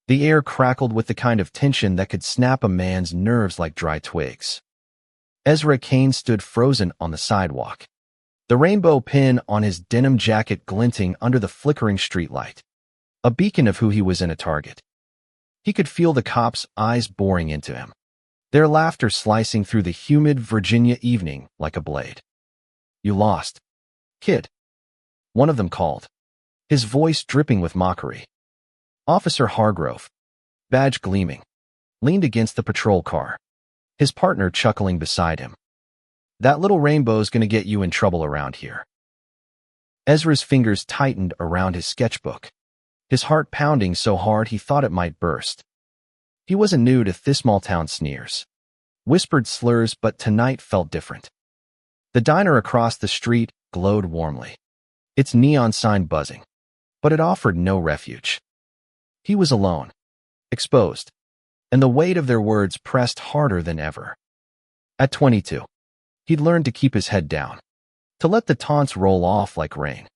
The air crackled with the kind of tension that could snap a man's nerves like dry twigs. Ezra Kane stood frozen on the sidewalk, the rainbow pin on his denim jacket glinting under the flickering streetlight, a beacon of who he was in a target. He could feel the cops' eyes boring into him, their laughter slicing through the humid Virginia evening like a blade. "You lost, kid," one of them called, his voice dripping with mockery. Officer Hargrove, badge gleaming, leaned against the patrol car, his partner chuckling beside him. "That little rainbow's gonna get you in trouble around here." Ezra's fingers tightened around his sketchbook, his heart pounding so hard he thought it might burst. He wasn't new to this small-town sneers, whispered slurs, but tonight felt different. The diner across the street glowed warmly, its neon sign buzzing, but it offered no refuge. He was alone, exposed, and the weight of their words pressed harder than ever. At 22, he'd learned to keep his head down, to let the taunts roll off like rain.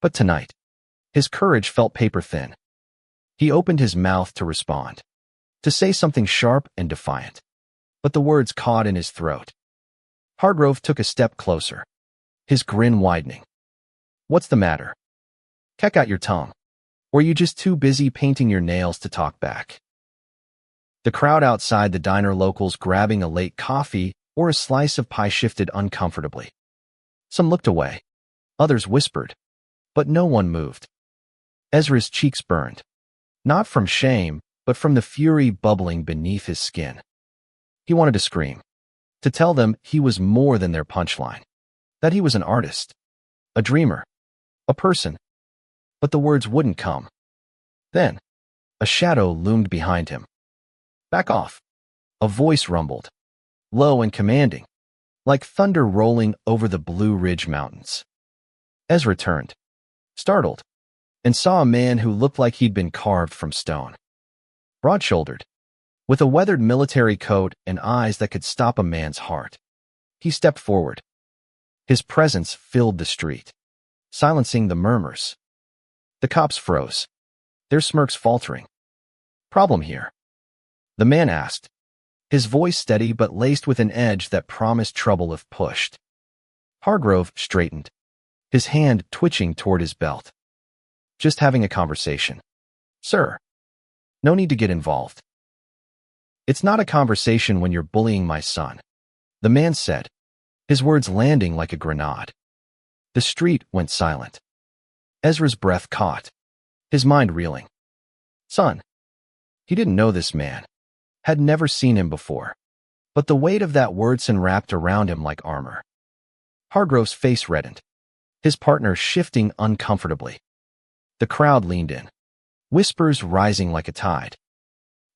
But tonight, his courage felt paper-thin. He opened his mouth to respond, to say something sharp and defiant, but the words caught in his throat. Hargrove took a step closer, his grin widening. "What's the matter? Keck out your tongue. Or are you just too busy painting your nails to talk back?" The crowd outside the diner, locals grabbing a late coffee or a slice of pie, shifted uncomfortably. Some looked away, others whispered, but no one moved. Ezra's cheeks burned, not from shame, but from the fury bubbling beneath his skin. He wanted to scream, to tell them he was more than their punchline, that he was an artist, a dreamer, a person. But the words wouldn't come. Then, a shadow loomed behind him. "Back off," a voice rumbled, low and commanding, like thunder rolling over the Blue Ridge Mountains. Ezra turned, startled, and saw a man who looked like he'd been carved from stone. Broad-shouldered, with a weathered military coat and eyes that could stop a man's heart. He stepped forward. His presence filled the street, silencing the murmurs. The cops froze, their smirks faltering. "Problem here?" the man asked, his voice steady but laced with an edge that promised trouble if pushed. Hargrove straightened, his hand twitching toward his belt. "Just having a conversation, sir. No need to get involved." "It's not a conversation when you're bullying my son," the man said, his words landing like a grenade. The street went silent. Ezra's breath caught, his mind reeling. Son. He didn't know this man, had never seen him before, but the weight of that word wrapped around him like armor. Hargrove's face reddened, his partner shifting uncomfortably. The crowd leaned in, whispers rising like a tide.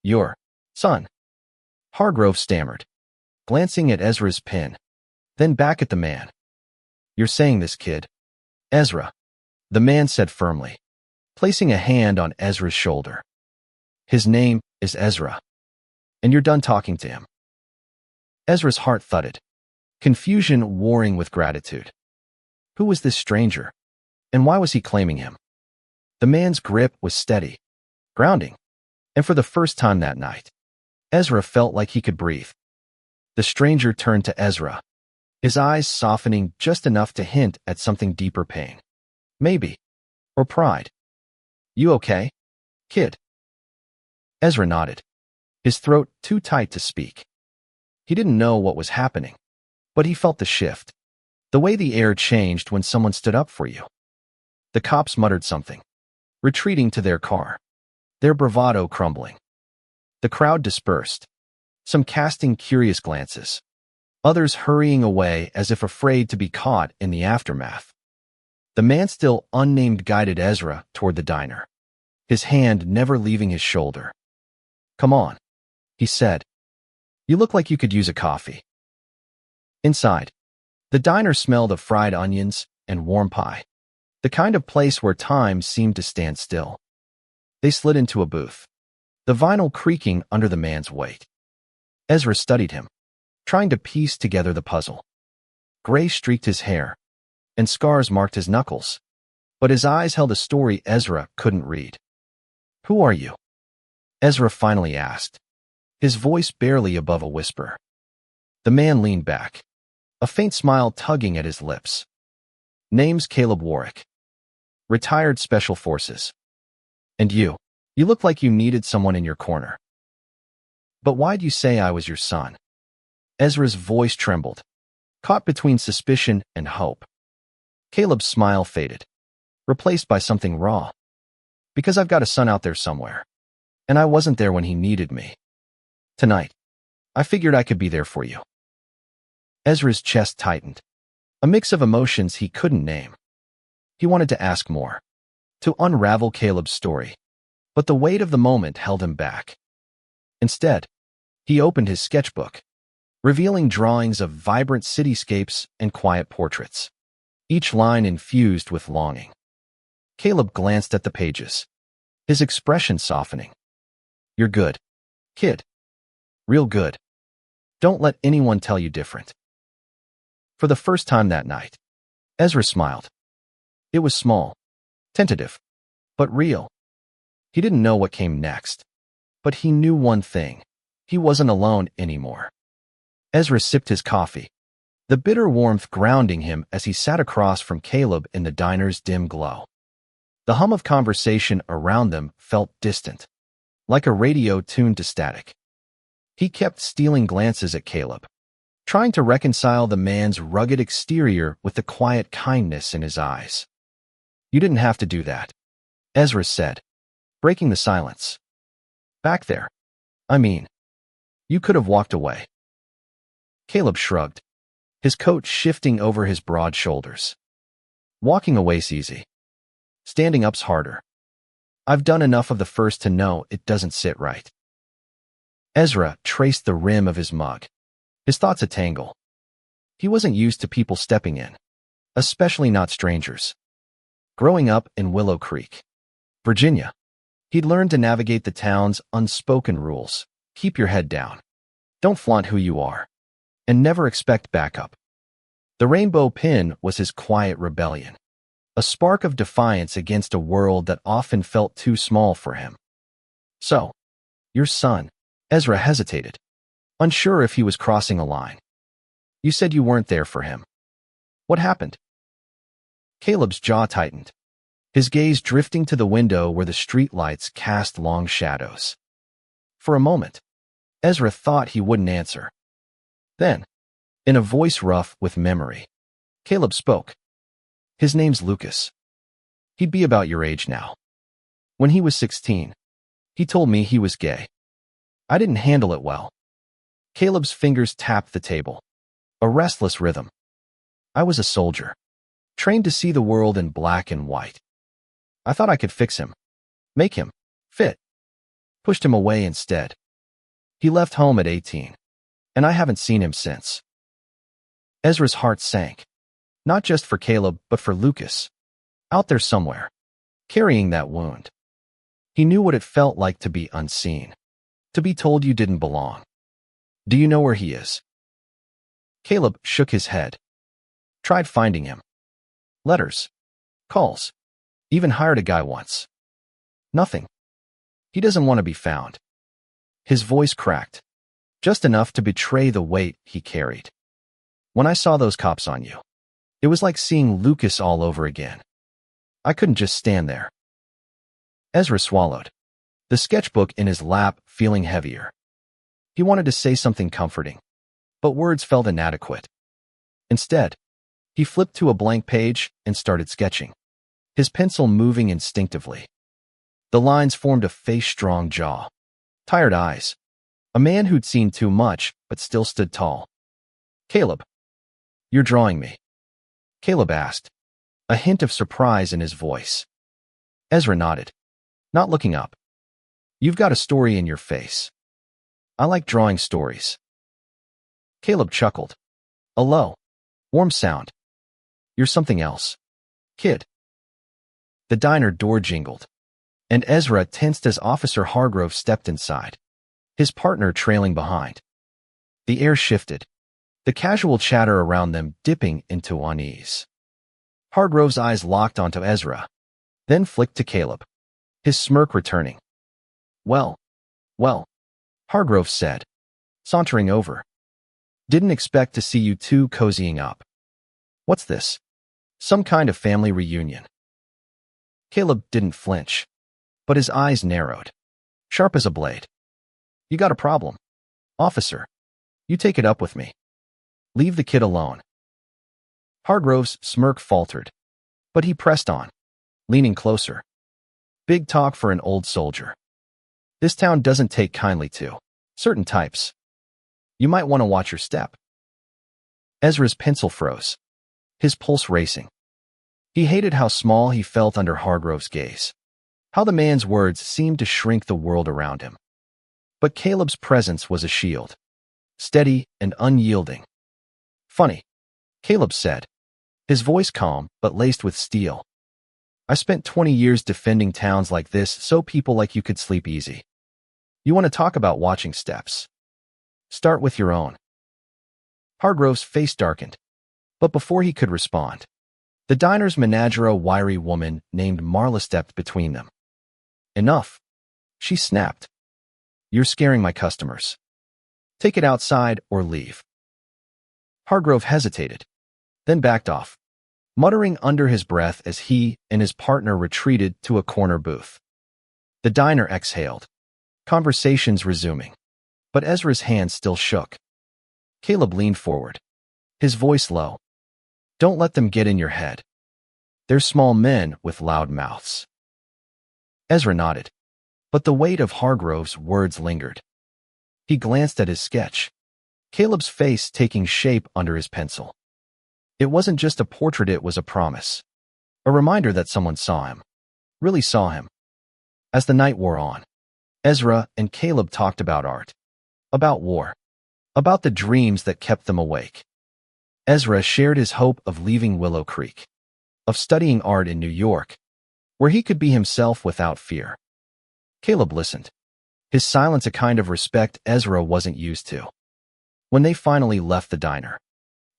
"Your son," Hargrove stammered, glancing at Ezra's pin, then back at the man. "You're saying this, kid." "Ezra," the man said firmly, placing a hand on Ezra's shoulder. "His name is Ezra, and you're done talking to him." Ezra's heart thudded, confusion warring with gratitude. Who was this stranger, and why was he claiming him? The man's grip was steady, grounding, and for the first time that night, Ezra felt like he could breathe. The stranger turned to Ezra, his eyes softening just enough to hint at something deeper: pain, maybe, or pride. "You okay, kid?" Ezra nodded, his throat too tight to speak. He didn't know what was happening, but he felt the shift, the way the air changed when someone stood up for you. The cops muttered something, retreating to their car, their bravado crumbling. The crowd dispersed, some casting curious glances, others hurrying away as if afraid to be caught in the aftermath. The man still unnamed guided Ezra toward the diner, his hand never leaving his shoulder. "Come on," he said. "You look like you could use a coffee." Inside, the diner smelled of fried onions and warm pie, the kind of place where time seemed to stand still. They slid into a booth, the vinyl creaking under the man's weight. Ezra studied him, trying to piece together the puzzle. Gray streaked his hair, and scars marked his knuckles, but his eyes held a story Ezra couldn't read. "Who are you?" Ezra finally asked, his voice barely above a whisper. The man leaned back, a faint smile tugging at his lips. Name's Caleb Warwick. Retired Special Forces. And you? You look like you needed someone in your corner. But why'd you say I was your son? Ezra's voice trembled, caught between suspicion and hope. Caleb's smile faded, replaced by something raw. Because I've got a son out there somewhere, and I wasn't there when he needed me. Tonight, I figured I could be there for you. Ezra's chest tightened, a mix of emotions he couldn't name. He wanted to ask more, to unravel Caleb's story, but the weight of the moment held him back. Instead, he opened his sketchbook, revealing drawings of vibrant cityscapes and quiet portraits, each line infused with longing. Caleb glanced at the pages, his expression softening. You're good, kid. Real good. Don't let anyone tell you different. For the first time that night, Ezra smiled. It was small, tentative, but real. He didn't know what came next, but he knew one thing. He wasn't alone anymore. Ezra sipped his coffee, the bitter warmth grounding him as he sat across from Caleb in the diner's dim glow. The hum of conversation around them felt distant, like a radio tuned to static. He kept stealing glances at Caleb, trying to reconcile the man's rugged exterior with the quiet kindness in his eyes. You didn't have to do that, Ezra said, breaking the silence. Back there. I mean, you could have walked away. Caleb shrugged, his coat shifting over his broad shoulders. Walking away's easy. Standing up's harder. I've done enough of the first to know it doesn't sit right. Ezra traced the rim of his mug, his thoughts a tangle. He wasn't used to people stepping in, especially not strangers. Growing up in Willow Creek, Virginia, he'd learned to navigate the town's unspoken rules. Keep your head down. Don't flaunt who you are. And never expect backup. The rainbow pin was his quiet rebellion, a spark of defiance against a world that often felt too small for him. So, your son, Ezra hesitated, unsure if he was crossing a line. You said you weren't there for him. What happened? Caleb's jaw tightened, his gaze drifting to the window where the streetlights cast long shadows. For a moment, Ezra thought he wouldn't answer. Then, in a voice rough with memory, Caleb spoke. His name's Lucas. He'd be about your age now. When he was 16, he told me he was gay. I didn't handle it well. Caleb's fingers tapped the table, a restless rhythm. I was a soldier, trained to see the world in black and white. I thought I could fix him, make him fit. Pushed him away instead. He left home at 18, and I haven't seen him since. Ezra's heart sank, not just for Caleb, but for Lucas, out there somewhere, carrying that wound. He knew what it felt like to be unseen, to be told you didn't belong. Do you know where he is? Caleb shook his head. Tried finding him. Letters, calls, even hired a guy once. Nothing. He doesn't want to be found. His voice cracked, just enough to betray the weight he carried. When I saw those cops on you, it was like seeing Lucas all over again. I couldn't just stand there. Ezra swallowed, the sketchbook in his lap feeling heavier. He wanted to say something comforting, but words felt inadequate. Instead, he flipped to a blank page and started sketching, his pencil moving instinctively. The lines formed a face-strong jaw, tired eyes, a man who'd seen too much but still stood tall. Caleb, you're drawing me? Caleb asked, a hint of surprise in his voice. Ezra nodded, not looking up. You've got a story in your face. I like drawing stories. Caleb chuckled, a low, warm sound. You're something else, kid. The diner door jingled, and Ezra tensed as Officer Hargrove stepped inside, his partner trailing behind. The air shifted, the casual chatter around them dipping into unease. Hargrove's eyes locked onto Ezra, then flicked to Caleb, his smirk returning. Well, Well, Hargrove said, sauntering over. Didn't expect to see you two cozying up. What's this? Some kind of family reunion? Caleb didn't flinch, but his eyes narrowed, sharp as a blade. You got a problem, officer. You take it up with me. Leave the kid alone. Hargrove's smirk faltered, but he pressed on, leaning closer. Big talk for an old soldier. This town doesn't take kindly to certain types. You might want to watch your step. Ezra's pencil froze, his pulse racing. He hated how small he felt under Hargrove's gaze, how the man's words seemed to shrink the world around him. But Caleb's presence was a shield, steady and unyielding. Funny, Caleb said, his voice calm but laced with steel. I spent 20 years defending towns like this so people like you could sleep easy. You want to talk about watching steps? Start with your own. Hargrove's face darkened, but before he could respond, the diner's manager, a wiry woman named Marla, stepped between them. Enough, she snapped. You're scaring my customers. Take it outside or leave. Hargrove hesitated, then backed off, muttering under his breath as he and his partner retreated to a corner booth. The diner exhaled, conversations resuming, but Ezra's hand still shook. Caleb leaned forward, his voice low. Don't let them get in your head. They're small men with loud mouths. Ezra nodded, but the weight of Hargrove's words lingered. He glanced at his sketch, Caleb's face taking shape under his pencil. It wasn't just a portrait, it was a promise. A reminder that someone saw him, really saw him. As the night wore on, Ezra and Caleb talked about art, about war, about the dreams that kept them awake. Ezra shared his hope of leaving Willow Creek, of studying art in New York, where he could be himself without fear. Caleb listened, his silence a kind of respect Ezra wasn't used to. When they finally left the diner,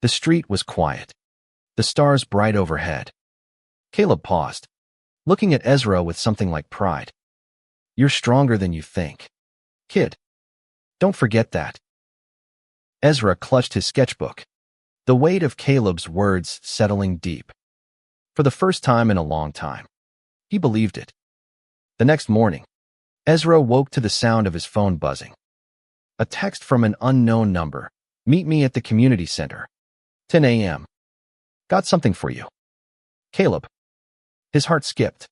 the street was quiet, the stars bright overhead. Caleb paused, looking at Ezra with something like pride. You're stronger than you think, kid. Don't forget that. Ezra clutched his sketchbook, the weight of Caleb's words settling deep. For the first time in a long time, he believed it. The next morning, Ezra woke to the sound of his phone buzzing. A text from an unknown number. Meet me at the community center. 10 a.m. Got something for you. Caleb. His heart skipped,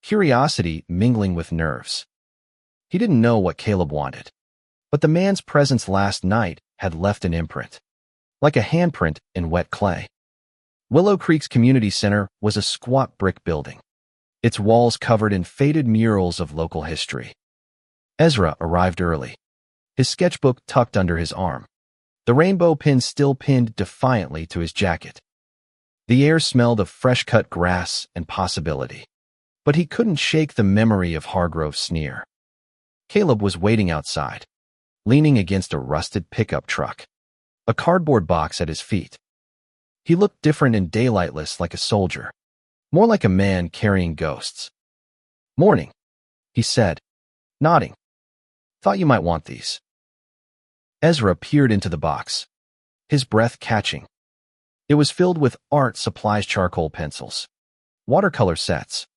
curiosity mingling with nerves. He didn't know what Caleb wanted, but the man's presence last night had left an imprint, like a handprint in wet clay. Willow Creek's community center was a squat brick building, its walls covered in faded murals of local history. Ezra arrived early, his sketchbook tucked under his arm, the rainbow pin still pinned defiantly to his jacket. The air smelled of fresh-cut grass and possibility, but he couldn't shake the memory of Hargrove's sneer. Caleb was waiting outside, leaning against a rusted pickup truck, a cardboard box at his feet. He looked different in daylight, less like a soldier, more like a man carrying ghosts. Morning, he said, nodding. Thought you might want these. Ezra peered into the box, his breath catching. It was filled with art supplies, charcoal pencils, watercolor sets,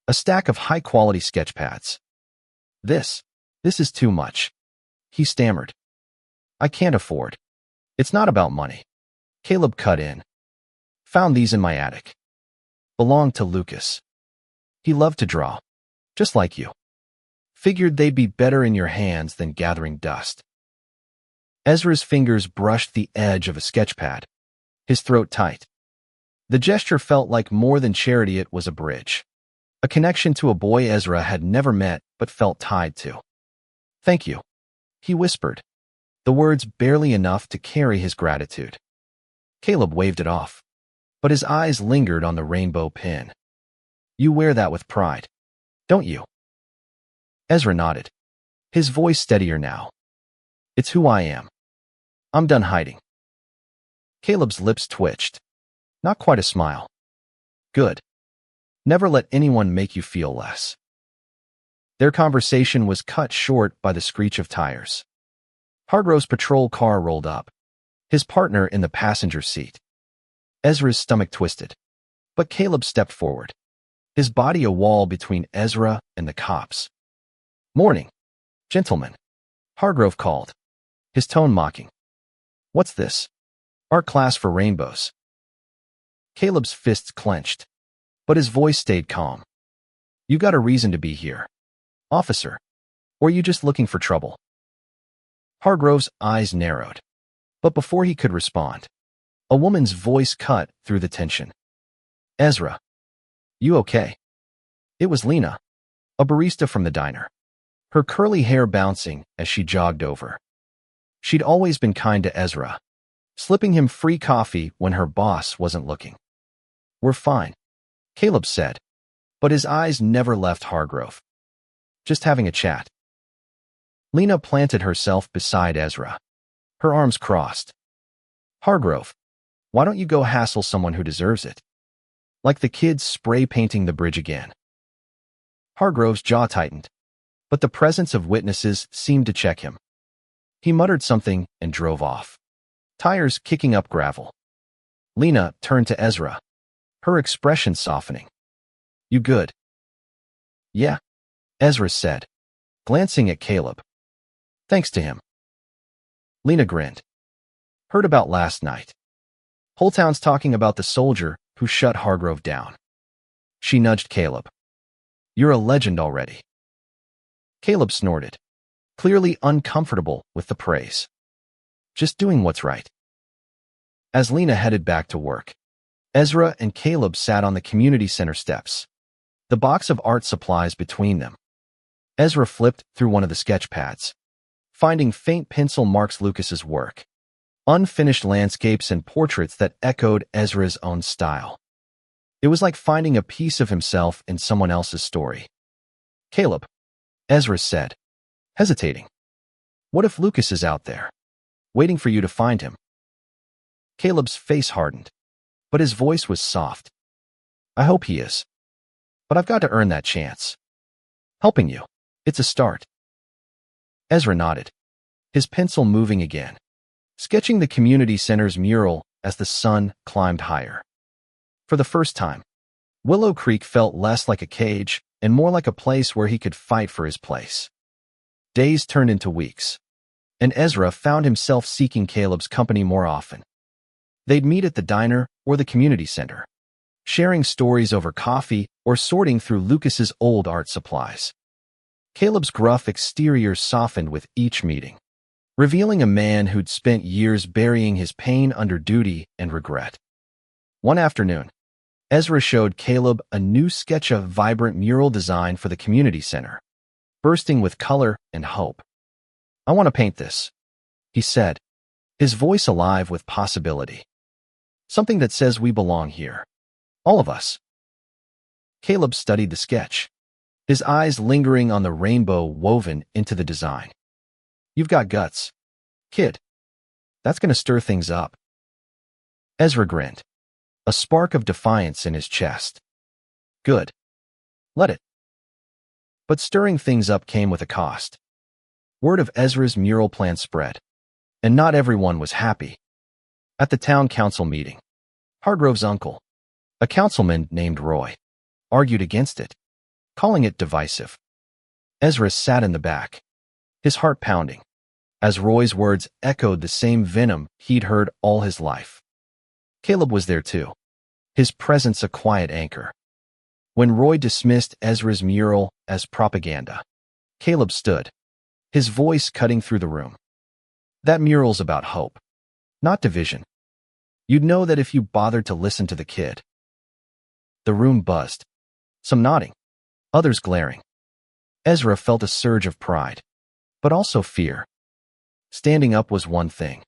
a stack of high-quality sketch pads. This is too much, he stammered. I can't afford. It's not about money. Caleb cut in. Found these in my attic. Belonged to Lucas. He loved to draw, just like you. Figured they'd be better in your hands than gathering dust. Ezra's fingers brushed the edge of a sketchpad, his throat tight. The gesture felt like more than charity, it was a bridge, a connection to a boy Ezra had never met but felt tied to. Thank you, he whispered, the words barely enough to carry his gratitude. Caleb waved it off, but his eyes lingered on the rainbow pin. You wear that with pride, don't you? Ezra nodded, his voice steadier now. It's who I am. I'm done hiding. Caleb's lips twitched. Not quite a smile. Good. Never let anyone make you feel less. Their conversation was cut short by the screech of tires. Hargrove's patrol car rolled up, his partner in the passenger seat. Ezra's stomach twisted, but Caleb stepped forward, his body a wall between Ezra and the cops. "Morning, gentlemen," Hargrove called, his tone mocking. "What's this? Art class for rainbows?" Caleb's fists clenched, but his voice stayed calm. "You got a reason to be here, officer, or are you just looking for trouble?" Hargrove's eyes narrowed, but before he could respond, a woman's voice cut through the tension. "Ezra, you okay?" It was Lena, a barista from the diner, her curly hair bouncing as she jogged over. She'd always been kind to Ezra, slipping him free coffee when her boss wasn't looking. "We're fine," Caleb said, but his eyes never left Hargrove. "Just having a chat." Lena planted herself beside Ezra, her arms crossed. "Hargrove, why don't you go hassle someone who deserves it? Like the kids spray painting the bridge again." Hargrove's jaw tightened, but the presence of witnesses seemed to check him. He muttered something and drove off, tires kicking up gravel. Lena turned to Ezra, her expression softening. "You good?" "Yeah," Ezra said, glancing at Caleb. "Thanks to him." Lena grinned. "Heard about last night. Whole town's talking about the soldier who shut Hargrove down." She nudged Caleb. "You're a legend already." Caleb snorted, clearly uncomfortable with the praise. "Just doing what's right." As Lena headed back to work, Ezra and Caleb sat on the community center steps, the box of art supplies between them. Ezra flipped through one of the sketch pads, finding faint pencil marks Lucas's work, unfinished landscapes and portraits that echoed Ezra's own style. It was like finding a piece of himself in someone else's story. "Caleb," Ezra said, hesitating. "What if Lucas is out there, waiting for you to find him?" Caleb's face hardened, but his voice was soft. "I hope he is. But I've got to earn that chance. Helping you, it's a start." Ezra nodded, his pencil moving again, sketching the community center's mural as the sun climbed higher. For the first time, Willow Creek felt less like a cage and more like a place where he could fight for his place. Days turned into weeks, and Ezra found himself seeking Caleb's company more often. They'd meet at the diner or the community center, sharing stories over coffee or sorting through Lucas's old art supplies. Caleb's gruff exterior softened with each meeting, revealing a man who'd spent years burying his pain under duty and regret. One afternoon, Ezra showed Caleb a new sketch of vibrant mural design for the community center, bursting with color and hope. "I want to paint this," he said, his voice alive with possibility. "Something that says we belong here. All of us." Caleb studied the sketch, his eyes lingering on the rainbow woven into the design. "You've got guts, kid. That's going to stir things up." Ezra grinned, a spark of defiance in his chest. "Good. Let it." But stirring things up came with a cost. Word of Ezra's mural plan spread, and not everyone was happy. At the town council meeting, Hargrove's uncle, a councilman named Roy, argued against it, calling it divisive. Ezra sat in the back, his heart pounding, as Roy's words echoed the same venom he'd heard all his life. Caleb was there too, his presence a quiet anchor. When Roy dismissed Ezra's mural as propaganda, Caleb stood, his voice cutting through the room. "That mural's about hope, not division. You'd know that if you bothered to listen to the kid." The room buzzed, some nodding, others glaring. Ezra felt a surge of pride, but also fear. Standing up was one thing.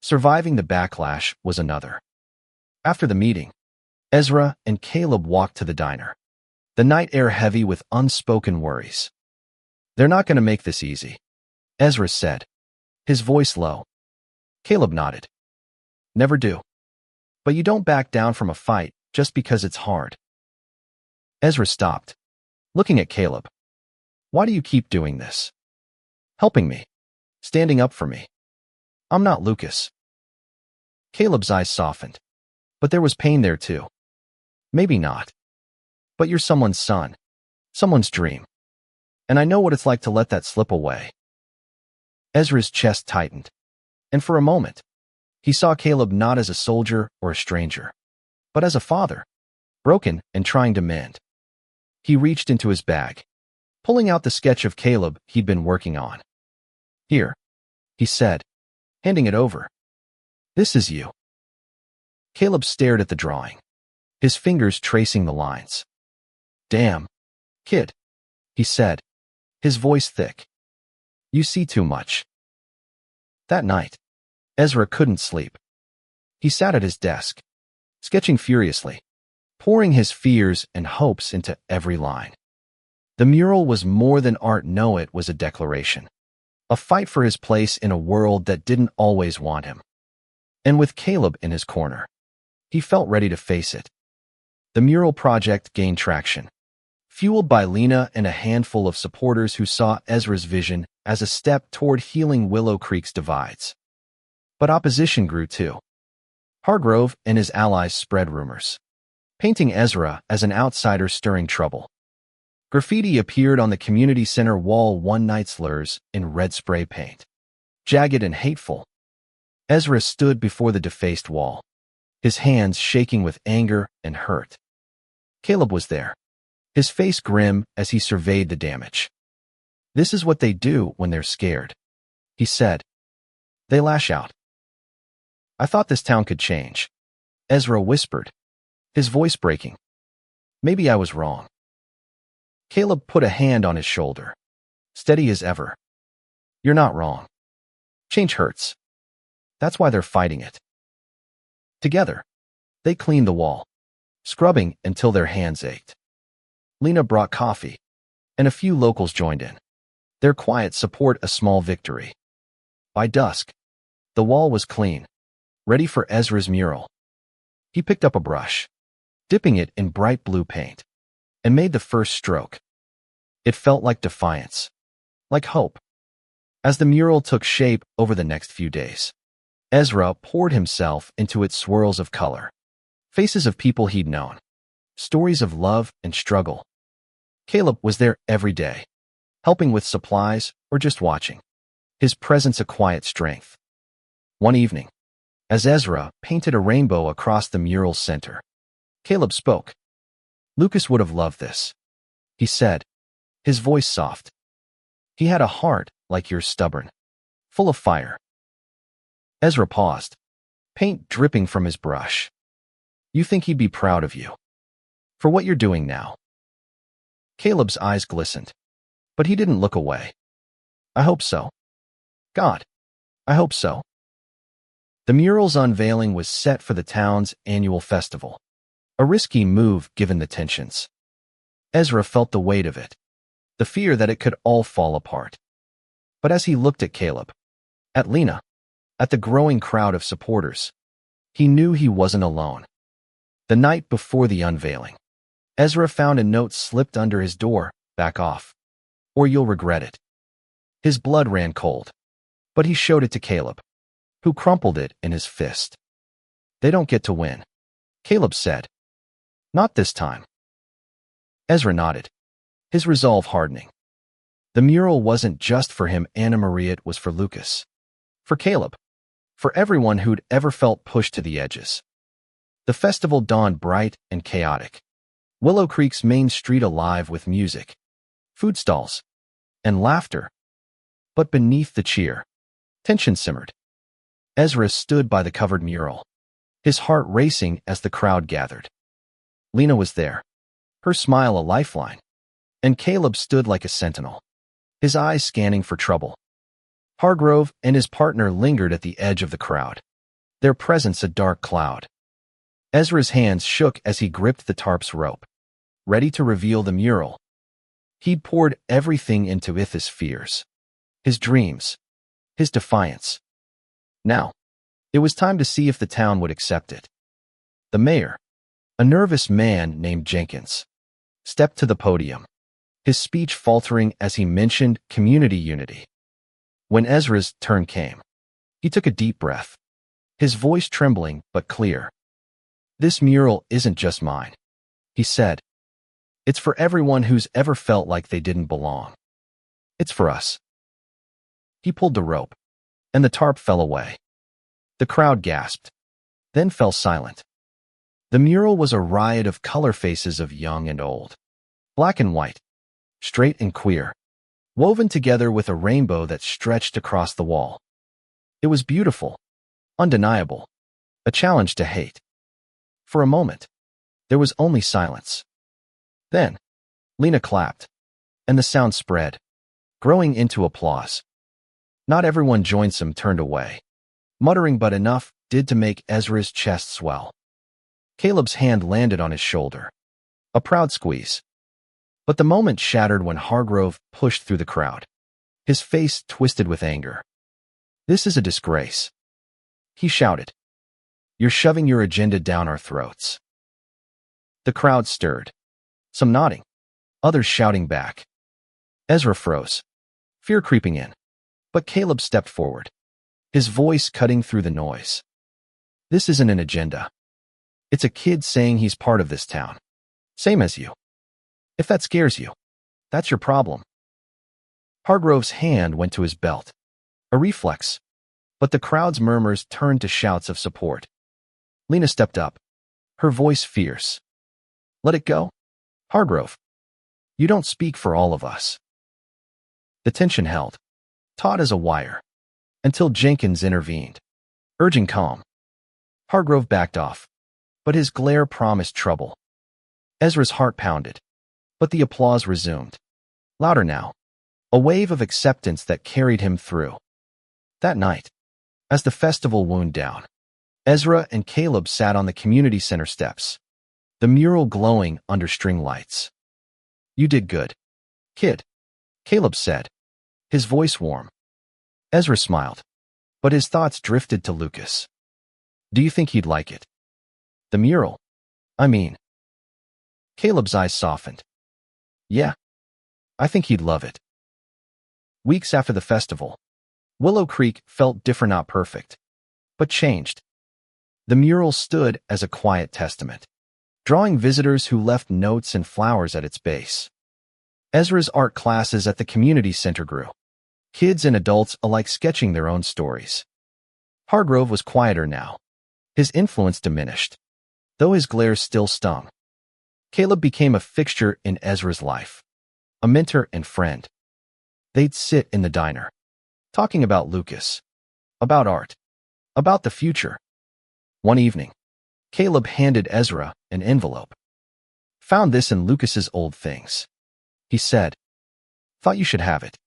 Surviving the backlash was another. After the meeting, Ezra and Caleb walked to the diner, the night air heavy with unspoken worries. "They're not going to make this easy," Ezra said, his voice low. Caleb nodded. "Never do. But you don't back down from a fight just because it's hard." Ezra stopped, looking at Caleb. Why do you keep doing this? Helping me. Standing up for me. I'm not Lucas. Caleb's eyes softened. But there was pain there too. Maybe not. But you're someone's son. Someone's dream. And I know what it's like to let that slip away. Ezra's chest tightened. And for a moment, he saw Caleb not as a soldier or a stranger, but as a father, broken and trying to mend. He reached into his bag, pulling out the sketch of Caleb he'd been working on. Here, he said, handing it over. This is you. Caleb stared at the drawing, his fingers tracing the lines. Damn, kid, he said, his voice thick. You see too much. That night, Ezra couldn't sleep. He sat at his desk, sketching furiously, pouring his fears and hopes into every line. The mural was more than art. No, it was a declaration. A fight for his place in a world that didn't always want him. And with Caleb in his corner, he felt ready to face it. The mural project gained traction, fueled by Lena and a handful of supporters who saw Ezra's vision as a step toward healing Willow Creek's divides. But opposition grew too. Hargrove and his allies spread rumors, painting Ezra as an outsider stirring trouble. Graffiti appeared on the community center wall one night, slurs in red spray paint, jagged and hateful. Ezra stood before the defaced wall, his hands shaking with anger and hurt. Caleb was there, his face grim as he surveyed the damage. This is what they do when they're scared, he said. They lash out. I thought this town could change, Ezra whispered, his voice breaking. Maybe I was wrong. Caleb put a hand on his shoulder, steady as ever. You're not wrong. Change hurts. That's why they're fighting it. Together, they cleaned the wall, scrubbing until their hands ached. Lena brought coffee, and a few locals joined in, their quiet support a small victory. By dusk, the wall was clean, ready for Ezra's mural. He picked up a brush, dipping it in bright blue paint, and made the first stroke. It felt like defiance, like hope. As the mural took shape over the next few days, Ezra poured himself into its swirls of color, faces of people he'd known, stories of love and struggle. Caleb was there every day, helping with supplies or just watching, his presence a quiet strength. One evening, as Ezra painted a rainbow across the mural's center, Caleb spoke. Lucas would have loved this, he said, his voice soft. He had a heart like yours, stubborn, full of fire. Ezra paused, paint dripping from his brush. You think he'd be proud of you for what you're doing now? Caleb's eyes glistened, but he didn't look away. I hope so. God, I hope so. The mural's unveiling was set for the town's annual festival, a risky move given the tensions. Ezra felt the weight of it, the fear that it could all fall apart. But as he looked at Caleb, at Lena, at the growing crowd of supporters, he knew he wasn't alone. The night before the unveiling, Ezra found a note slipped under his door. Back off, or you'll regret it. His blood ran cold, but he showed it to Caleb, who crumpled it in his fist. They don't get to win, Caleb said. Not this time. Ezra nodded, his resolve hardening. The mural wasn't just for him, Anna Maria, it was for Lucas, for Caleb, for everyone who'd ever felt pushed to the edges. The festival dawned bright and chaotic, Willow Creek's main street alive with music, food stalls, and laughter. But beneath the cheer, tension simmered. Ezra stood by the covered mural, his heart racing as the crowd gathered. Lena was there, her smile a lifeline, and Caleb stood like a sentinel, his eyes scanning for trouble. Hargrove and his partner lingered at the edge of the crowd, their presence a dark cloud. Ezra's hands shook as he gripped the tarp's rope, ready to reveal the mural. He'd poured everything into his fears, his dreams, his defiance. Now, it was time to see if the town would accept it. The mayor, a nervous man named Jenkins, stepped to the podium, his speech faltering as he mentioned community unity. When Ezra's turn came, he took a deep breath, his voice trembling but clear. "This mural isn't just mine," he said. "It's for everyone who's ever felt like they didn't belong. It's for us." He pulled the rope, and the tarp fell away. The crowd gasped, then fell silent. The mural was a riot of color faces of young and old, black and white, straight and queer, woven together with a rainbow that stretched across the wall. It was beautiful, undeniable, a challenge to hate. For a moment, there was only silence. Then, Lena clapped, and the sound spread, growing into applause. Not everyone joined. Some turned away, muttering, but enough did to make Ezra's chest swell. Caleb's hand landed on his shoulder, a proud squeeze. But the moment shattered when Hargrove pushed through the crowd, his face twisted with anger. "This is a disgrace," he shouted. "You're shoving your agenda down our throats." The crowd stirred, some nodding, others shouting back. Ezra froze, fear creeping in, but Caleb stepped forward, his voice cutting through the noise. "This isn't an agenda. It's a kid saying he's part of this town, same as you. If that scares you, that's your problem." Hargrove's hand went to his belt, a reflex, but the crowd's murmurs turned to shouts of support. Lena stepped up, her voice fierce. "Let it go, Hargrove. You don't speak for all of us." The tension held, taut as a wire, until Jenkins intervened, urging calm. Hargrove backed off, but his glare promised trouble. Ezra's heart pounded, but the applause resumed, louder now, a wave of acceptance that carried him through. That night, as the festival wound down, Ezra and Caleb sat on the community center steps, the mural glowing under string lights. "You did good, kid," Caleb said, his voice warm. Ezra smiled, but his thoughts drifted to Lucas. "Do you think he'd like it? The mural, I mean." Caleb's eyes softened. "Yeah, I think he'd love it." Weeks after the festival, Willow Creek felt different, not perfect, but changed. The mural stood as a quiet testament, drawing visitors who left notes and flowers at its base. Ezra's art classes at the community center grew, kids and adults alike sketching their own stories. Hargrove was quieter now, his influence diminished, though his glare still stung. Caleb became a fixture in Ezra's life, a mentor and friend. They'd sit in the diner, talking about Lucas, about art, about the future. One evening, Caleb handed Ezra an envelope. "Found this in Lucas's old things," he said. "Thought you should have it."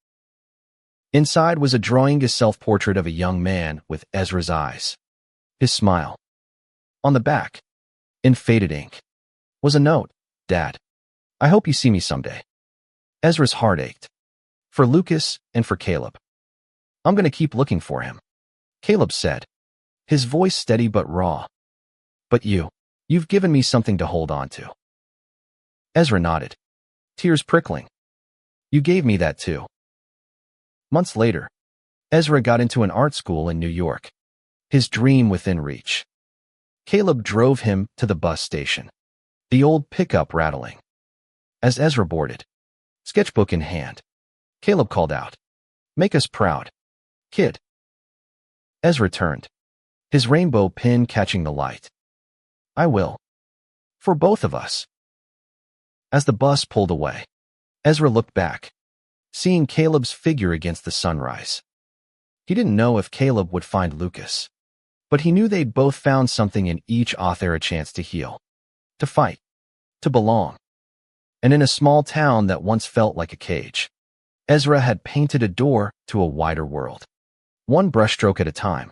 Inside was a drawing, a self-portrait of a young man with Ezra's eyes, his smile. On the back, in faded ink, was a note. "Dad, I hope you see me someday." Ezra's heart ached, for Lucas and for Caleb. "I'm going to keep looking for him," Caleb said, his voice steady but raw. "But you've given me something to hold on to." Ezra nodded, tears prickling. "You gave me that too." Months later, Ezra got into an art school in New York, his dream within reach. Caleb drove him to the bus station, the old pickup rattling. As Ezra boarded, sketchbook in hand, Caleb called out, "Make us proud, kid." Ezra turned, his rainbow pin catching the light. "I will. For both of us." As the bus pulled away, Ezra looked back, seeing Caleb's figure against the sunrise. He didn't know if Caleb would find Lucas, but he knew they'd both found something in each author, a chance to heal, to fight, to belong. And in a small town that once felt like a cage, Ezra had painted a door to a wider world, one brushstroke at a time.